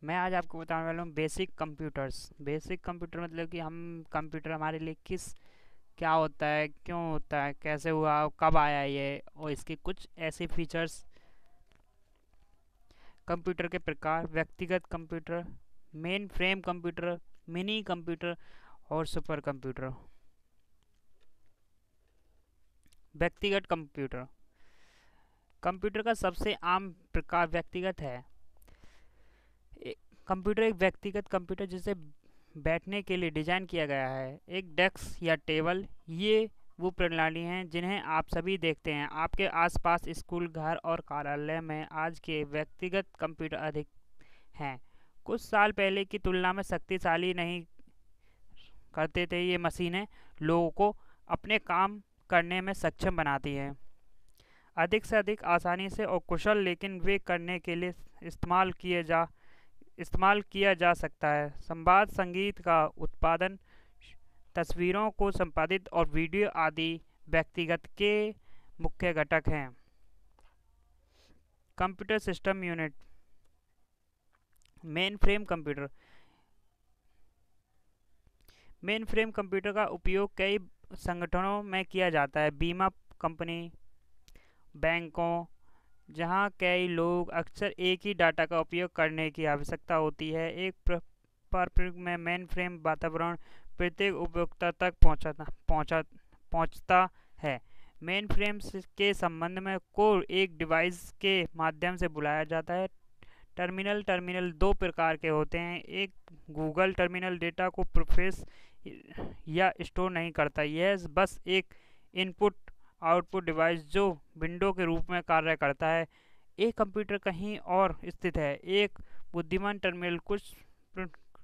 मैं आज आपको बताने वाला हूँ बेसिक कंप्यूटर्स। बेसिक कंप्यूटर मतलब कि हम कंप्यूटर हमारे लिए किस क्या होता है, क्यों होता है, कैसे हुआ, कब आया ये, और इसके कुछ ऐसे फीचर्स। कंप्यूटर के प्रकार: व्यक्तिगत computer, main frame computer, mini computer और सुपर कंप्यूटर। व्यक्तिगत कंप्यूटर कंप्यूटर का सबसे आम प्रकार व्यक्तिगत है। ए- कंप्यूटर एक व्यक्तिगत कंप्यूटर जिसे बैठने के लिए डिज़ाइन किया गया है। एक डेस्क या टेबल, ये वो प्रणाली हैं जिन्हें आप सभी देखते हैं आपके आसपास। स्कूल, घर और कार्यालय में आज के व्यक्तिगत कंप्यूटर अधिक हैं। कुछ साल पहले की तुलना में शक्तिशाली नहीं करते थे। ये मशीनें लोगों को अपने काम करने में सक्षम बनाती हैं, अधिक से अधिक आसानी से और कुशल, लेकिन वे करने के लिए इस्तेमाल किया जा सकता है। संवाद, संगीत का उत्पादन, तस्वीरों को संपादित और वीडियो आदि व्यक्तिगत के मुख्य घटक हैं। Computer system unit: main frame computer. Main frame computer का उपयोग कई संगठनों में किया जाता है। बीमा कंपनी, बैंकों, जहां कई लोग अक्सर एक ही डाटा का उपयोग करने की आवश्यकता होती है। एक पारंपरिक में मेन फ्रेम वातावरण प्रत्येक उपभोक्ता तक पहुंचता है। मेन फ्रेम के संबंध में कोड एक डिवाइस के माध्यम से बुलाया जाता है। टर्मिनल टर्मिनल दो प्रकार के होते हैं। एक गूगल टर्मिनल डेटा को प्रोसेस या स्टोर नहीं करता, यह बस एक इनपुट आउटपुट डिवाइस जो विंडो के रूप में कार्य करता है। एक कंप्यूटर कहीं और स्थित है। एक बुद्धिमान टर्मिनल कुछ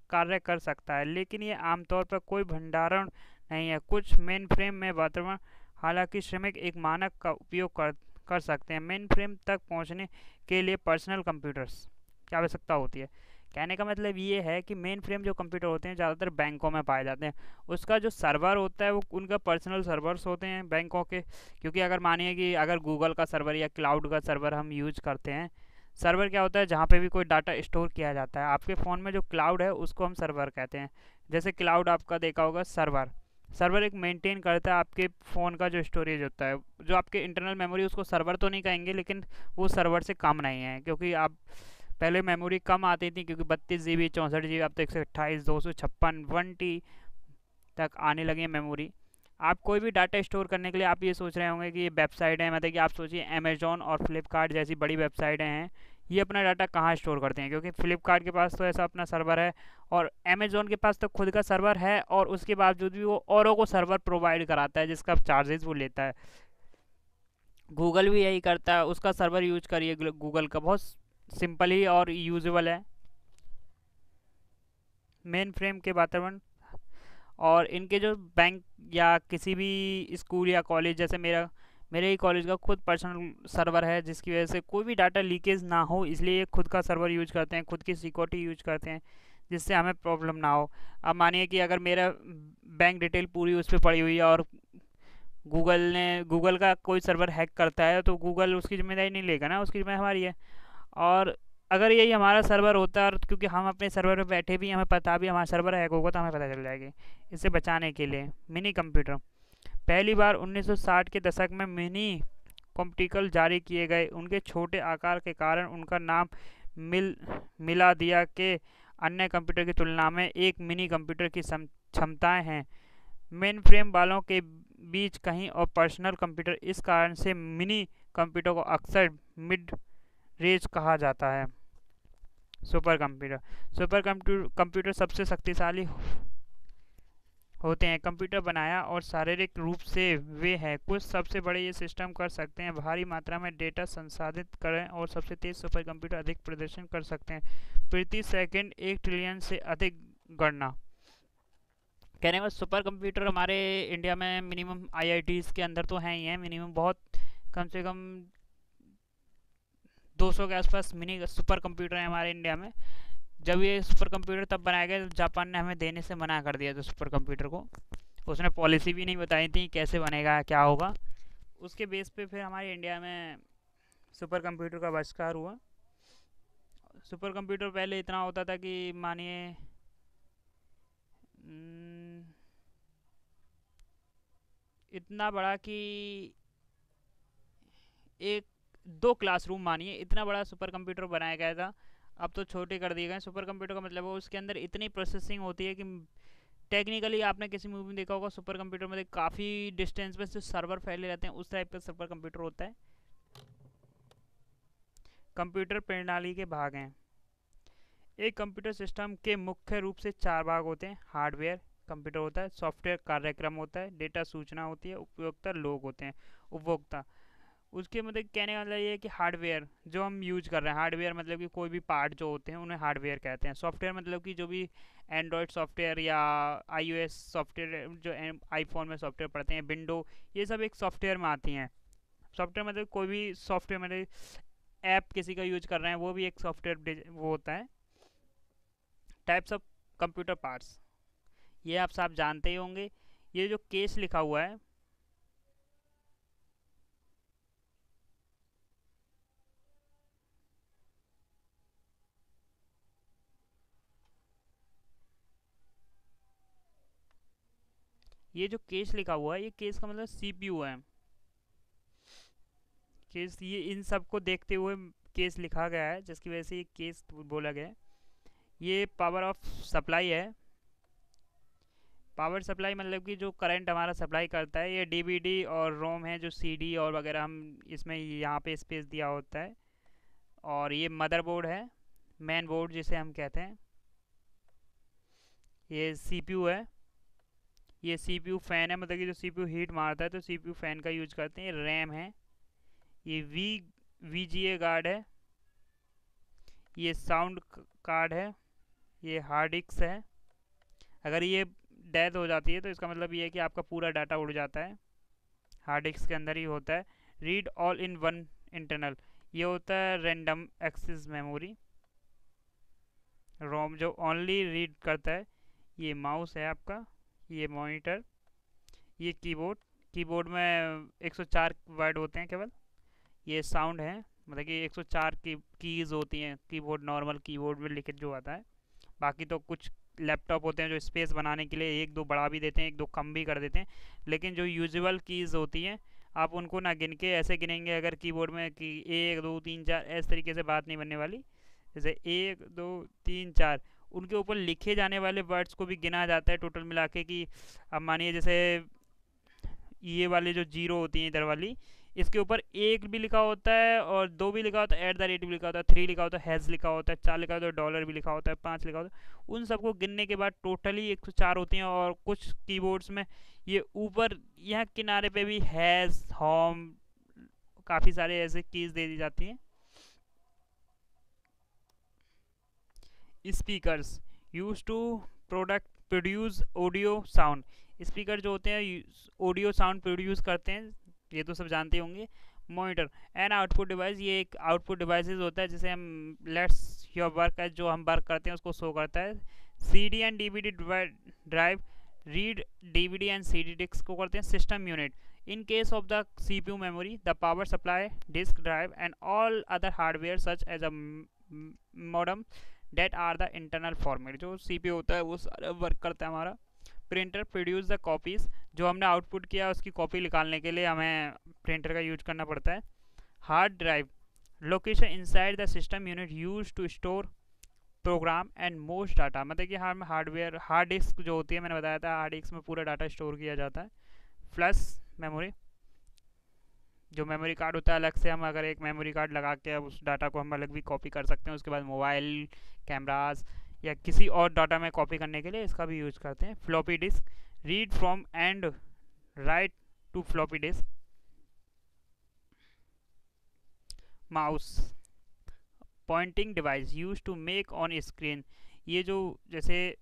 कार्य कर सकता है, लेकिन ये आमतौर पर कोई भंडारण नहीं है। कुछ मेन फ्रेम में वातावरण, हालांकि श्रमिक एक मानक का उपयोग कर सकते हैं। मेन फ्रेम तक पहुंचने के लिए पर्सनल कंप्यूटर्स की आवश्यकता होती है। कहने का मतलब ये है कि मेन फ्रेम जो कंप्यूटर होते हैं ज़्यादातर बैंकों में पाए जाते हैं। उसका जो सर्वर होता है वो उनका पर्सनल सर्वर्स होते हैं बैंकों के। क्योंकि अगर मानिए कि अगर गूगल का सर्वर या क्लाउड का सर्वर हम यूज करते हैं, सर्वर क्या होता है, जहाँ पे भी कोई डाटा स्टोर किया जाता है। आपके फ़ोन में जो क्लाउड है उसको हम सर्वर कहते हैं। जैसे क्लाउड आपका देखा होगा, सर्वर सर्वर एक मेंटेन करता है आपके फ़ोन का जो स्टोरेज होता है, जो आपके इंटरनल मेमोरी, उसको सर्वर तो नहीं कहेंगे, लेकिन वो सर्वर से कम नहीं है। क्योंकि आप पहले मेमोरी कम आती थी, क्योंकि 32 GB, 64 GB, अब तो 128, 256, 1 TB तक आने लगी है मेमोरी। आप कोई भी डाटा स्टोर करने के लिए आप ये सोच रहे होंगे कि ये वेबसाइट है, मतलब कि आप सोचिए अमेजोन और फ्लिपकार्ट जैसी बड़ी वेबसाइटें हैं, ये अपना डाटा कहाँ स्टोर करते हैं। क्योंकि फ्लिपकार्ट के पास तो ऐसा अपना सर्वर है, और अमेजोन के पास तो खुद का सर्वर है, और उसके बावजूद भी वो औरों को सर्वर प्रोवाइड कराता है जिसका चार्जेस वो लेता है। गूगल भी यही करता है, उसका सर्वर यूज करिए। गूगल का बहुत सिंपल ही और यूजेबल है मेन फ्रेम के वातावरण। और इनके जो बैंक या किसी भी स्कूल या कॉलेज, जैसे मेरे ही कॉलेज का खुद पर्सनल सर्वर है, जिसकी वजह से कोई भी डाटा लीकेज ना हो, इसलिए ये खुद का सर्वर यूज करते हैं, खुद की सिक्योरिटी यूज करते हैं, जिससे हमें प्रॉब्लम ना हो। अब मानिए कि अगर मेरा बैंक डिटेल पूरी उस पर पड़ी हुई है, और गूगल का कोई सर्वर हैक करता है, तो गूगल उसकी जिम्मेदारी नहीं लेगा ना, उसकी जिम्मेदारी हमारी है। और अगर यही हमारा सर्वर होता है, और क्योंकि हम अपने सर्वर पे बैठे भी, हमें पता भी हमारा सर्वर हैक होगा, तो हमें पता चल जाएगी। इसे बचाने के लिए मिनी कंप्यूटर: पहली बार 1960 के दशक में मिनी कंप्यूटर जारी किए गए। उनके छोटे आकार के कारण उनका नाम मिला दिया के अन्य कंप्यूटर की तुलना में एक मिनी कंप्यूटर की क्षमताएं हैं। मेन फ्रेम वालों के बीच कहीं और पर्सनल कंप्यूटर, इस कारण से मिनी कंप्यूटर को अक्सर मिड रेंज कहा जाता है। सुपर कंप्यूटर कंप्यूटर सबसे शक्तिशाली होते हैं। कंप्यूटर बनाया और शारीरिक रूप से वे हैं। कुछ सबसे बड़े ये सिस्टम कर सकते हैं भारी मात्रा में डेटा संसाधित करें, और सबसे तेज सुपर कंप्यूटर अधिक प्रदर्शन कर सकते हैं, प्रति सेकंड 1 ट्रिलियन से अधिक गणना। कहने का सुपर कंप्यूटर हमारे इंडिया में मिनिमम आईआईटीज़ के अंदर तो हैं ही हैं, मिनिमम बहुत, कम से कम 200 के आसपास मिनी सुपर कंप्यूटर है हमारे इंडिया में। जब ये सुपर कंप्यूटर तब बनाया गया, जापान ने हमें देने से मना कर दिया था सुपर कंप्यूटर को। उसने पॉलिसी भी नहीं बताई थी कैसे बनेगा, क्या होगा। उसके बेस पे फिर हमारे इंडिया में सुपर कंप्यूटर का आविष्कार हुआ। सुपर कंप्यूटर पहले इतना होता था कि मानिए इतना बड़ा कि एक दो क्लासरूम मानिए, इतना बड़ा सुपर कंप्यूटर बनाया गया था। अब तो छोटे कर दिए गए। सुपर कंप्यूटर का मतलब है उसके अंदर इतनी प्रोसेसिंग होती है कि टेक्निकली आपने किसी मूवी में देखा होगा, सुपर कंप्यूटर में काफ़ी डिस्टेंस पे जो सर्वर फैले रहते हैं, उस टाइप का सुपर कंप्यूटर होता है। कंप्यूटर प्रणाली के भाग हैं। एक कंप्यूटर सिस्टम के मुख्य रूप से चार भाग होते हैं। हार्डवेयर कंप्यूटर होता है, सॉफ्टवेयर कार्यक्रम होता है, डेटा सूचना होती है, उपयोगिता लोग होते हैं, उपभोक्ता। उसके मतलब कहने का मतलब ये है कि हार्डवेयर जो हम यूज कर रहे हैं, हार्डवेयर मतलब कि कोई भी पार्ट जो होते हैं उन्हें हार्डवेयर कहते हैं। सॉफ्टवेयर मतलब कि जो भी एंड्रॉयड सॉफ्टवेयर या आईओएस सॉफ्टवेयर, जो आईफोन में सॉफ्टवेयर पड़ते हैं, विंडो, ये सब एक सॉफ्टवेयर में आती हैं। सॉफ्टवेयर मतलब कोई भी सॉफ्टवेयर मतलब ऐप किसी का यूज कर रहे हैं, वो भी एक सॉफ्टवेयर वो होता है। टाइप्स ऑफ कंप्यूटर पार्ट्स, ये आप सब जानते ही होंगे। ये जो केस लिखा हुआ है, ये जो केस लिखा हुआ है, ये केस का मतलब सीपीयू है। केस, ये इन सब को देखते हुए केस लिखा गया है, जिसकी वजह से ये केस बोला गया है। ये पावर ऑफ सप्लाई है। पावर सप्लाई मतलब कि जो करंट हमारा सप्लाई करता है। ये डीवीडी और रोम है, जो सीडी और वगैरह हम इसमें यहाँ पे स्पेस दिया होता है। और ये मदरबोर्ड है, मेन बोर्ड जिसे हम कहते हैं। ये सीपीयू है। ये सीपीयू फैन है, मतलब कि जो सीपीयू हीट मारता है तो सीपीयू फैन का यूज करते हैं। ये रैम है। ये वीजीए कार्ड है। ये साउंड कार्ड है। ये हार्ड डिस्क है। अगर ये डेथ हो जाती है तो इसका मतलब ये है कि आपका पूरा डाटा उड़ जाता है। हार्ड डिस्क के अंदर ही होता है। Read all in one internal, ये होता है रैंडम एक्सेस मेमोरी, रोम, जो ओनली रीड करता है। ये माउस है आपका। ये मॉनिटर। ये कीबोर्ड। कीबोर्ड में 104 वर्ड होते हैं केवल। ये साउंड है, मतलब कि 104 की कीज़ होती हैं कीबोर्ड, नॉर्मल कीबोर्ड में लिखित जो आता है। बाकी तो कुछ लैपटॉप होते हैं जो स्पेस बनाने के लिए एक दो बढ़ा भी देते हैं, एक दो कम भी कर देते हैं। लेकिन जो यूजुअल कीज़ होती हैं, आप उनको ना गिन के ऐसे गिनेंगे अगर कीबोर्ड में कि 1 2 3 4, इस तरीके से बात नहीं बनने वाली। जैसे 1 2 3 4, उनके ऊपर लिखे जाने वाले वर्ड्स को भी गिना जाता है टोटल मिला के। कि अब मानिए जैसे ये वाले जो जीरो होती हैं इधर वाली, इसके ऊपर एक भी लिखा होता है और दो भी लिखा होता है, एट द रेट भी लिखा होता है, 3 लिखा होता है, हैज़ लिखा होता है, 4 लिखा होता है, डॉलर भी लिखा होता है, 5 लिखा होता है। उन सबको गिनने के बाद टोटली 104 होती हैं। और कुछ कीबोर्ड्स में ये ऊपर यहाँ किनारे पे भी हैज़, होम, काफ़ी सारे ऐसे कीज़ दे दी जाती हैं। Speakers use to produce audio sound, speaker जो होते हैं ऑडियो साउंड प्रोड्यूस करते हैं, ये तो सब जानते होंगे। मॉनिटर एंड आउटपुट डिवाइस, ये एक आउटपुट डिवाइसेस होता है जिसे हम लेट्स योर वर्क, जो हम वर्क करते हैं उसको शो करता है। CD and DVD drive, read DVD and CD disk को करते हैं। System unit, in case of the CPU memory, the power supply, disk drive and all other hardware such as a modem that are the internal format, जो CPU होता है वो सारा work करता है हमारा। प्रिंटर प्रोड्यूस द कॉपीज़, जो हमने आउटपुट किया उसकी कॉपी निकालने के लिए हमें प्रिंटर का यूज करना पड़ता है। Hard drive, location inside the system unit use to store program and most data, मतलब कि हम हार्डवेयर, हार्ड डिस्क जो होती है, मैंने बताया था हार्ड डिस्क में पूरा डाटा स्टोर किया जाता है। फ्लैश मेमोरी, जो मेमोरी कार्ड होता है अलग से, हम अगर एक मेमोरी कार्ड लगा के उस डाटा को हम अलग भी कॉपी कर सकते हैं। उसके बाद मोबाइल, कैमराज या किसी और डाटा में कॉपी करने के लिए इसका भी यूज करते हैं। Floppy disk, read from and write to floppy disk. Mouse, pointing device use to make on screen, ये जो जैसे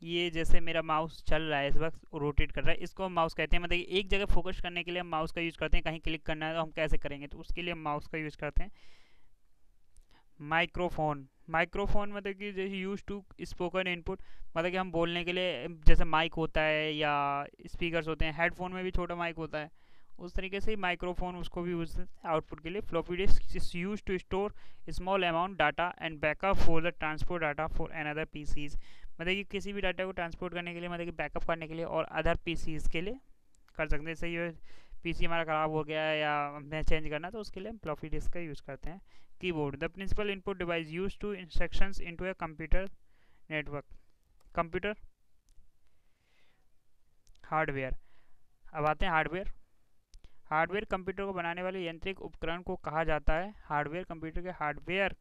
ये जैसे मेरा माउस चल रहा है इस वक्त, रोटेट कर रहा है, इसको हम माउस कहते हैं। मतलब एक जगह फोकस करने के लिए हम माउस का यूज़ करते हैं। कहीं क्लिक करना है तो हम कैसे करेंगे, तो उसके लिए हम माउस का यूज़ करते हैं। माइक्रोफोन, माइक्रोफोन मतलब कि जैसे यूज टू स्पोकन इनपुट, मतलब कि हम बोलने के लिए जैसे माइक होता है या स्पीकर्स होते हैं, हेडफोन में भी छोटा माइक होता है, उस तरीके से ही माइक्रोफोन उसको भी यूज आउटपुट के लिए। Floppy disk is use to store small amount data and backup for the transport data for another PCs, मतलब कि किसी भी डाटा को ट्रांसपोर्ट करने के लिए, मतलब कि बैकअप करने के लिए और अदर पीसीज के लिए कर सकते हैं। जैसे ये पीसी हमारा ख़राब हो गया है या हमें चेंज करना, तो उसके लिए हम फ्लॉपी डिस्क का यूज़ करते हैं। Keyboard, the principal input device use to instructions into a computer network. Computer hardware, अब आते हैं हार्डवेयर। हार्डवेयर कंप्यूटर को बनाने वाले यांत्रिक उपकरण को कहा जाता है। हार्डवेयर कंप्यूटर के हार्डवेयर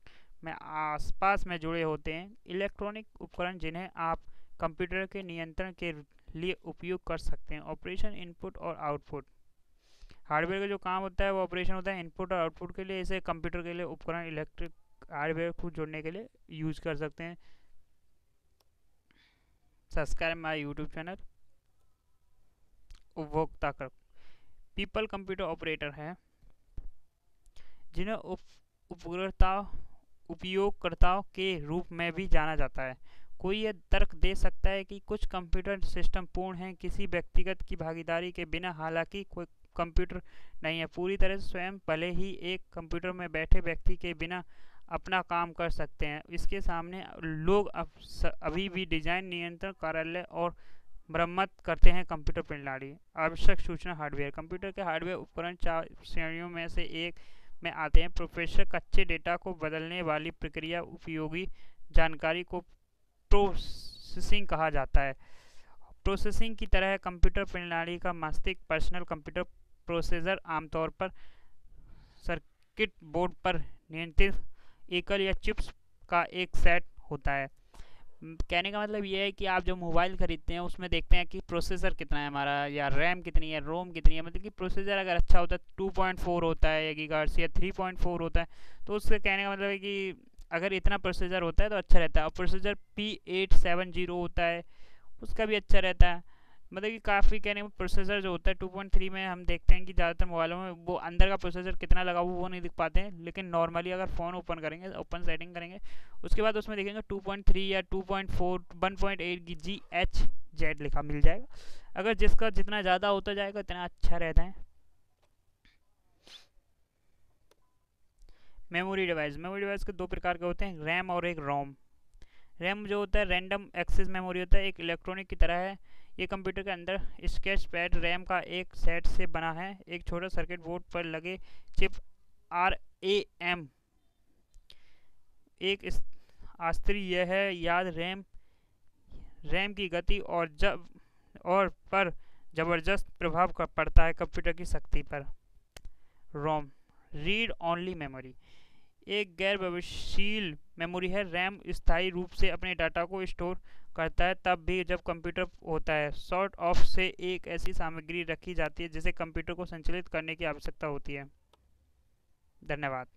में आसपास में जुड़े होते हैं इलेक्ट्रॉनिक उपकरण जिन्हें आप कंप्यूटर के नियंत्रण के लिए उपयोग कर सकते हैं। ऑपरेशन, इनपुट और आउटपुट, हार्डवेयर का जो काम होता है वो ऑपरेशन होता है इनपुट और आउटपुट के लिए। इसे कंप्यूटर के लिए उपकरण इलेक्ट्रिक हार्डवेयर को जोड़ने के लिए यूज कर सकते हैं। Subscribe my YouTube channel. उपभोक्ता कर, पीपल कंप्यूटर ऑपरेटर है जिन्हें उपयोगकर्ताओं के रूप में भी जाना जाता है। कोई यह तर्क दे सकता है कि कुछ कंप्यूटर सिस्टम पूर्ण हैं किसी व्यक्तिगत की भागीदारी के बिना, हालांकि कोई कंप्यूटर नहीं है पूरी तरह से स्वयं, भले ही एक कंप्यूटर में बैठे व्यक्ति के बिना अपना काम कर सकते हैं। इसके सामने लोग अभी भी डिजाइन, नियंत्रण, कार्यालय और मरम्मत करते हैं कंप्यूटर प्रणाली। आवश्यक सूचना हार्डवेयर, कंप्यूटर के हार्डवेयर उपकरण 4 श्रेणियों में से एक में आते हैं। प्रोसेसर, कच्चे डेटा को बदलने वाली प्रक्रिया, उपयोगी जानकारी को प्रोसेसिंग कहा जाता है। प्रोसेसिंग की तरह कंप्यूटर प्रणाली का मस्तिष्क, पर्सनल कंप्यूटर प्रोसेसर आमतौर पर सर्किट बोर्ड पर नियंत्रित एकल या चिप्स का एक सेट होता है। कहने का मतलब ये है कि आप जो मोबाइल खरीदते हैं उसमें देखते हैं कि प्रोसेसर कितना है हमारा, या रैम कितनी है, रोम कितनी है, मतलब कि प्रोसेसर अगर अच्छा होता है 2.4 होता है या गीगाहर्ट्ज़ या 3.4 होता है, तो उससे कहने का मतलब है कि अगर इतना प्रोसेसर होता है तो अच्छा रहता है। और प्रोसेसर P870 होता है, उसका भी अच्छा रहता है। मतलब कि काफ़ी कहने में प्रोसेसर जो होता है 2.3 में हम देखते हैं कि ज़्यादातर मोबाइलों में वो अंदर का प्रोसेसर कितना लगा हुआ वो नहीं दिख पाते हैं, लेकिन नॉर्मली अगर फ़ोन ओपन करेंगे, ओपन सेटिंग करेंगे, उसके बाद उसमें देखेंगे 2.3 या 2.4 1.8 GHz लिखा मिल जाएगा। अगर जिसका जितना ज़्यादा होता जाएगा उतना अच्छा रहता है। मेमोरी डिवाइस, मेमोरी डिवाइस के 2 प्रकार के होते हैं, रैम और एक रोम। रैम जो होता है रैंडम एक्सेस मेमोरी होता है, एक इलेक्ट्रॉनिक की तरह है। ये कंप्यूटर के अंदर स्केच पैड रैम का एक सेट से बना है। एक छोटा सर्किट बोर्ड पर लगे चिप RAM एक आस्त्री यह है याद रैम की गति और पर ज़बरदस्त प्रभाव पड़ता है कंप्यूटर की शक्ति पर। रोम, रीड ऑनली मेमोरी, एक गैर भविष्यशील मेमोरी है। रैम स्थायी रूप से अपने डाटा को स्टोर करता है तब भी जब कंप्यूटर होता है। सॉर्ट ऑफ से एक ऐसी सामग्री रखी जाती है जिसे कंप्यूटर को संचालित करने की आवश्यकता होती है। धन्यवाद।